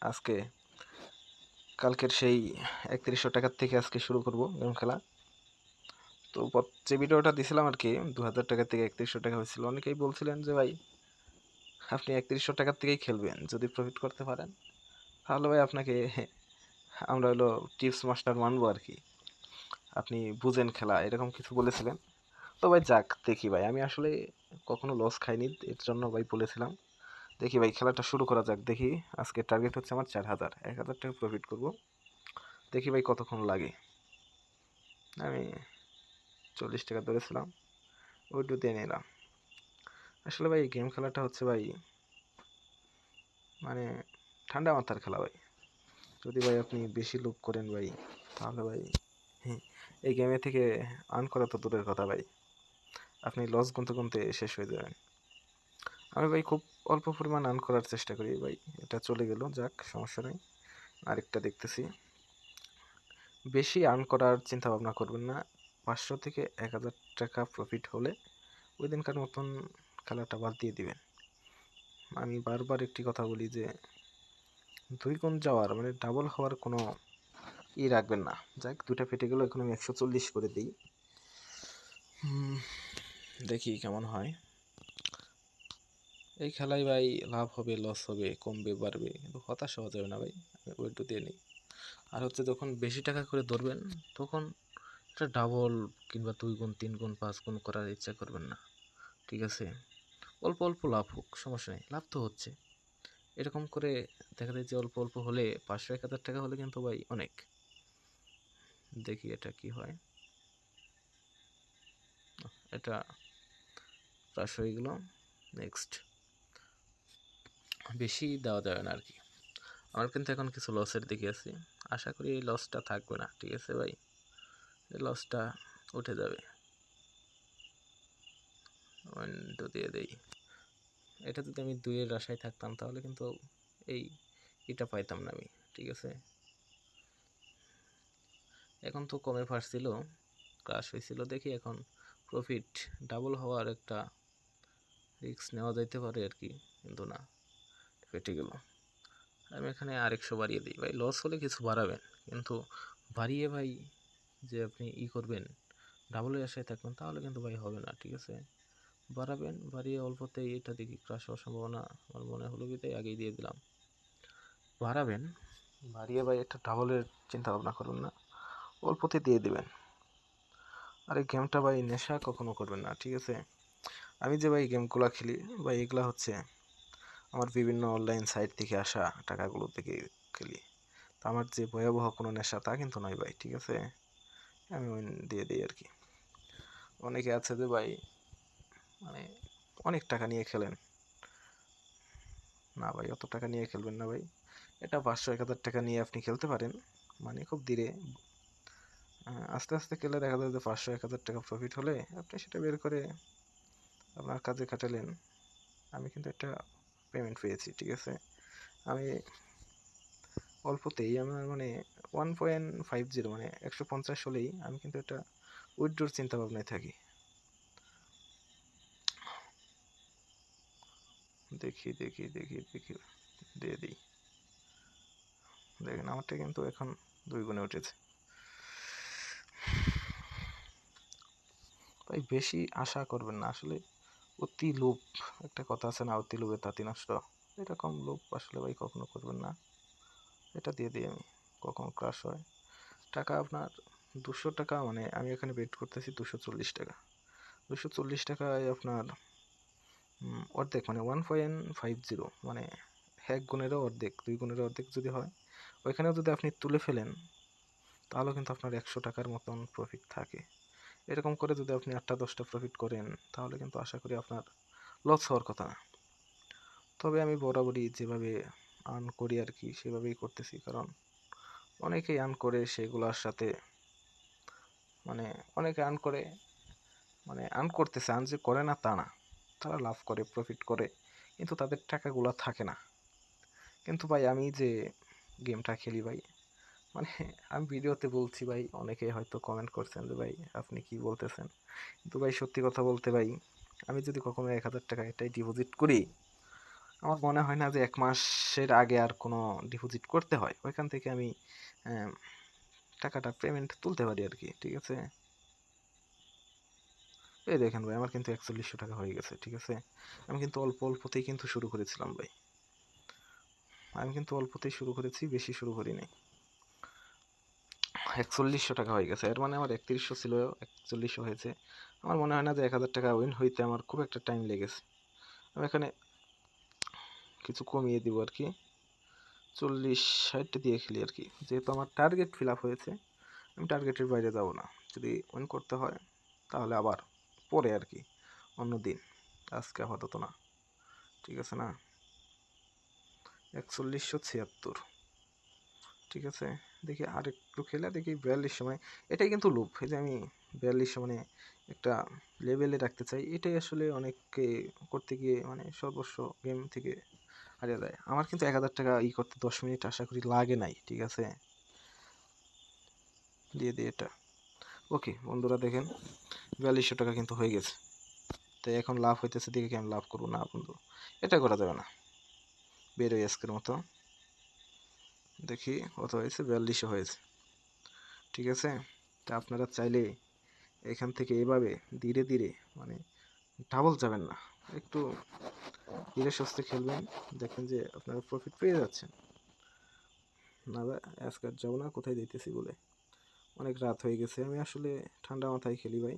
আজকে কালকের সেই 3100 টাকার থেকে আজকে শুরু করব গেম খেলা। তো যে ভিডিওটা দিছিলাম আর কি 2000 টাকা থেকে 3100 টাকা হয়েছিল, অনেকেই বলছিলেন যে ভাই আপনি 3100 টাকার থেকেই খেলবেন, যদি প্রফিট করতে পারেন তাহলে ভাই আপনাকে আমরা হলো টিপস মাস্টার মানবো আর কি, আপনি বুঝেন খেলা, এরকম কিছু বলেছিলেন। তো ভাই যাক, দেখি ভাই, আমি আসলে কখনো লস খাইনি, এর জন্য ভাই বলেছিলাম। দেখি ভাই খেলাটা শুরু করা যাক। দেখি আজকে টার্গেট হচ্ছে আমার 4000, 1000 টাকা প্রফিট করব। দেখি ভাই কতক্ষণ লাগে। আমি 40 টাকা ধরেছিলাম, ওইটু দিয়ে নিলাম। আসলে ভাই গেম খেলাটা হচ্ছে ভাই মানে ঠান্ডা মাথার খেলা ভাই। যদি ভাই আপনি বেশি লোভ করেন ভাই, তাহলে ভাই এই গেমে থেকে আর্ন করা তো দূরের কথা ভাই, আপনি লস গুনতে গুনতে শেষ হয়ে যাবেন। আমি ভাই খুব অল্প পরিমাণ আর্ন করার চেষ্টা করি ভাই। এটা চলে গেল, যাক সমস্যা নেই। আরেকটা দেখতেছি। বেশি আর্ন করার চিন্তা ভাবনা করবেন না। 500 থেকে 1000 টাকা প্রফিট হলে ওই দিনকার মতন খেলাটা বাদ দিয়ে দিবেন। আমি বারবার একটি কথা বলি যে 2 গুণ যাওয়ার মানে ডাবল হওয়ার কোনো রাখবেন না। যাক, 2টা ফেটে গেল, এখন আমি 140 করে দিই। দেখি কেমন হয়। এই খেলায় ভাই লাভ হবে, লস হবে, কমবে, বাড়বে, কিন্তু হতাশ হওয়া যাবে না ভাই। আমি ওইটু দিয়ে নিই। আর হচ্ছে যখন বেশি টাকা করে ধরবেন, তখন এটা ডাবল কিংবা 2 গুণ, 3 গুণ, 5 গুণ করার ইচ্ছা করবেন না, ঠিক আছে? অল্প অল্প লাভ হোক, সমস্যা নেই, লাভ তো হচ্ছে। এরকম করে দেখা যায় যে অল্প অল্প হলে 500-1000 টাকা হলে কিন্তু ভাই অনেক। দেখি এটা কি হয়। এটা ক্রাশ হয়ে গেল। নেক্সট। বেশি দেওয়া যাবে না আর কি। আমার কিন্তু এখন কিছু লসের দিকে আছি, আশা করি এই লসটা থাকবে না, ঠিক আছে ভাই? এই লসটা উঠে যাবে। 1 2 দিয়ে দেই। এটা যদি আমি 2-এর আশায় থাকতাম তাহলে কিন্তু এই এটা পাইতাম না আমি, ঠিক আছে? এখন তো কমে ফাটছিল, ক্রাশ হয়েছিল। দেখি এখন প্রফিট ডাবল হওয়ার একটা রিস্ক নেওয়া যাইতে পারে আর কি, কিন্তু না, ফেটে গেল। আমি এখানে আর 100 বাড়িয়ে দিই ভাই। লস হলে কিছু বাড়াবেন, কিন্তু বাড়িয়ে ভাই যে আপনি করবেন, ডাবলের আশায় থাকবেন, তাহলে কিন্তু ভাই হবে না, ঠিক আছে? বাড়াবেন, বাড়িয়ে অল্পতেই এটা দেখি ক্রাশ হওয়ার সম্ভাবনা আমার মনে হলো বিদায় আগেই দিয়ে দিলাম। বাড়াবেন, বাড়িয়ে ভাই একটা ডাবলের চিন্তা ভাবনা করবেন না, অল্পতে দিয়ে দিবেন। আর এই গেমটা ভাই নেশা কখনো করবেন না, ঠিক আছে? আমি যে ভাই গেমগুলো খেলি ভাই, এগুলা হচ্ছে আমার বিভিন্ন অনলাইন সাইট থেকে আসা টাকাগুলো থেকে খেলি। তো আমার যে ভয়াবহ কোনো নেশা তা কিন্তু নয় ভাই, ঠিক আছে? আমি ওই দিয়ে দিই আর কি। অনেকে আছে যে ভাই মানে অনেক টাকা নিয়ে খেলেন, না ভাই অত টাকা নিয়ে খেলবেন না ভাই। এটা 500-1000 টাকা নিয়ে আপনি খেলতে পারেন, মানে খুব ধীরে আস্তে আস্তে খেলে দেখা যায় যে 500-1000 টাকা প্রফিট হলে আপনি সেটা বের করে আপনার কাজে খাটালেন। আমি কিন্তু একটা পেমেন্ট পেয়েছি, ঠিক আছে? আমি অল্পতেই আমার মানে 1.50 মানে 150 হলেই আমি কিন্তু একটা উইথড্রোর চিন্তা ভাবনায় থাকি। দেখি দেখি দেখি দেখি দিয়ে দিই। দেখেন আমারটা কিন্তু এখন 2 গুণে উঠেছে ভাই। বেশি আশা করবেন না আসলে, অতি লোভ, একটা কথা আছে না, অতি লোভে তাঁতি নষ্ট, এরকম লোভ আসলে ভাই কখনো করবেন না। এটা দিয়ে দিই আমি, কখন ক্রাশ হয়। টাকা আপনার 200 টাকা, মানে আমি এখানে বেট করতেছি 240 টাকা। 240 টাকায় আপনার অর্ধেক মানে 1.50, মানে 1 গুণেরও অর্ধেক, 2 গুণেরও অর্ধেক যদি হয়, ওইখানেও যদি আপনি তুলে ফেলেন, তাহলে কিন্তু আপনার 100 টাকার মতন প্রফিট থাকে। এরকম করে যদি আপনি 8টা-10টা প্রফিট করেন, তাহলে কিন্তু আশা করি আপনার লস হওয়ার কথা না। তবে আমি বরাবরই যেভাবে আর্ন করি আর কি, সেভাবেই করতেছি, কারণ অনেকেই আর্ন করে সেগুলোর সাথে মানে অনেকে আর্ন করে, মানে আর্ন করতেছে, আর্ন যে করে না তা না, তারা লাভ করে, প্রফিট করে, কিন্তু তাদের টাকাগুলো থাকে না। কিন্তু ভাই আমি যে গেমটা খেলি ভাই, মানে আমি ভিডিওতে বলছি ভাই, অনেকে হয়তো কমেন্ট করছেন যে ভাই আপনি কি বলতেছেন, কিন্তু ভাই সত্যি কথা বলতে ভাই, আমি যদি কখনো 1000 টাকা এটাই ডিপোজিট করি, আমার মনে হয় না যে ১ মাসের আগে আর কোনো ডিপোজিট করতে হয়। ওইখান থেকে আমি অ্যা টাকাটা পেমেন্ট তুলতে পারি আরকি। ঠিক আছে? এই দেখেন ভাই আমার কিন্তু ৳৪১০০ হয়ে গেছে। ঠিক আছে? আমি কিন্তু অল্প অল্পতেই কিন্তু শুরু করেছিলাম ভাই। আমি কিন্তু অল্পতেই শুরু করেছি, বেশি শুরু করি নাই। ৳৪১০০ হয়ে গেছে। এর মানে আমার ৩১০০ ছিল, ৪১০০ হয়েছে। আমার মনে হয় না যে ৳১,০০০ উইন হইতে আমার খুব একটা টাইম লেগেছে। আমি এখানে কিছু কমিয়ে দিব আরকি। ৪০-৬০ দিয়ে খেলি আরকি। যেহেতু আমার টার্গেট ফিল আপ হয়েছে, আমি টার্গেটের বাইরে যাব না। যদি উইন করতে হয় তাহলে আবার পরে আরকি, অন্যদিন। আজকে আপাতত না। ঠিক আছে না? ৪১৭৬ ঠিক আছে? দেখি আরেকটু খেলে দেখি ৪২ সময় এটাই কিন্তু লুপ। এই যে আমি ৪২ মানে একটা লেভেলে রাখতে চাই। এটাই আসলে অনেককে করতে গিয়ে মানে সর্বস্ব গেম থেকে হারিয়ে যায়। আমার কিন্তু ৳১,০০০ করতে ১০ মিনিট আশা করি লাগে নাই। ঠিক আছে? দিয়ে দিই এটা। ওকে বন্ধুরা দেখেন ৳৪২০০ কিন্তু হয়ে গেছে। তো এখন লাভ হইতেছে দেখে কি আমি লাভ করব না বন্ধু। এটা করা যাবে না। বের হই আজকের মতো। দেখি কত হয়েছে ৪২০০ হয়েছে। ঠিক আছে? তা আপনারা চাইলে এখান থেকে এভাবে ধীরে ধীরে মানে ডাবল যাবেন না। একটু ধীরে সুস্থে খেলবেন। দেখবেন যে আপনারা প্রফিট পেয়ে যাচ্ছেন। না ভাই আজকে আর যাবো না কোথায় যাইতেছি বলে। অনেক রাত হয়ে গেছে। আমি আসলে ঠান্ডা মাথায় খেলি ভাই।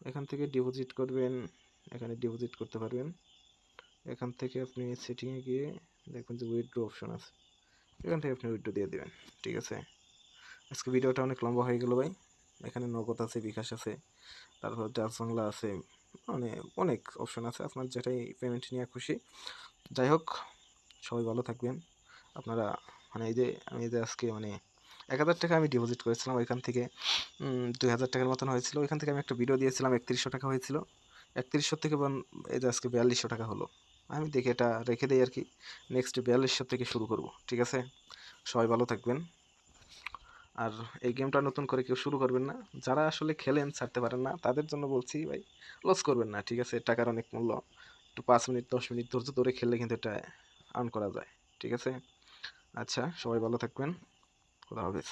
এখান থেকে ডিপোজিট করবেন। এখানে ডিপোজিট করতে পারবেন। এখান থেকে আপনি সেটিংয়ে গিয়ে দেখবেন যে উইথড্র অপশন আছে। এখান থেকে আপনি উইথড্র দিয়ে দিবেন। ঠিক আছে? আজকে ভিডিওটা অনেক লম্বা হয়ে গেল ভাই। এখানে নগদ আছে, বিকাশ আছে, তারপর ডাচ বাংলা আছে, মানে অনেক অপশন আছে। আপনার যেটাই পেমেন্ট নিয়ে খুশি। যাই হোক সবাই ভালো থাকবেন। আপনারা মানে এই যে আমি যে আজকে মানে ৳১,০০০ আমি ডিপোজিট করেছিলাম ওইখান থেকে ৳২,০০০ মতন হয়েছিল। ওইখান থেকে আমি একটা ভিডিও দিয়েছিলাম ৳৩১০০ হয়েছিল। ৩১০০ থেকে এই যে আজকে ৳৪২০০ হলো। আমি দেখি এটা রেখে দেই আরকি। নেক্সট ৪২০০ থেকে শুরু করব। ঠিক আছে? সবাই ভালো থাকবেন। আর এই গেমটা নতুন করে কেউ শুরু করবেন না। যারা আসলে খেলেন ছাড়তে পারেন না তাদের জন্য বলছি ভাই লস করবেন না। ঠিক আছে? টাকার অনেক মূল্য। একটু ৫ মিনিট ১০ মিনিট ধৈর্য ধরে খেললে কিন্তু এটা আর্ন করা যায়। ঠিক আছে? আচ্ছা সবাই ভালো থাকবেন। খোদা হাফেজ।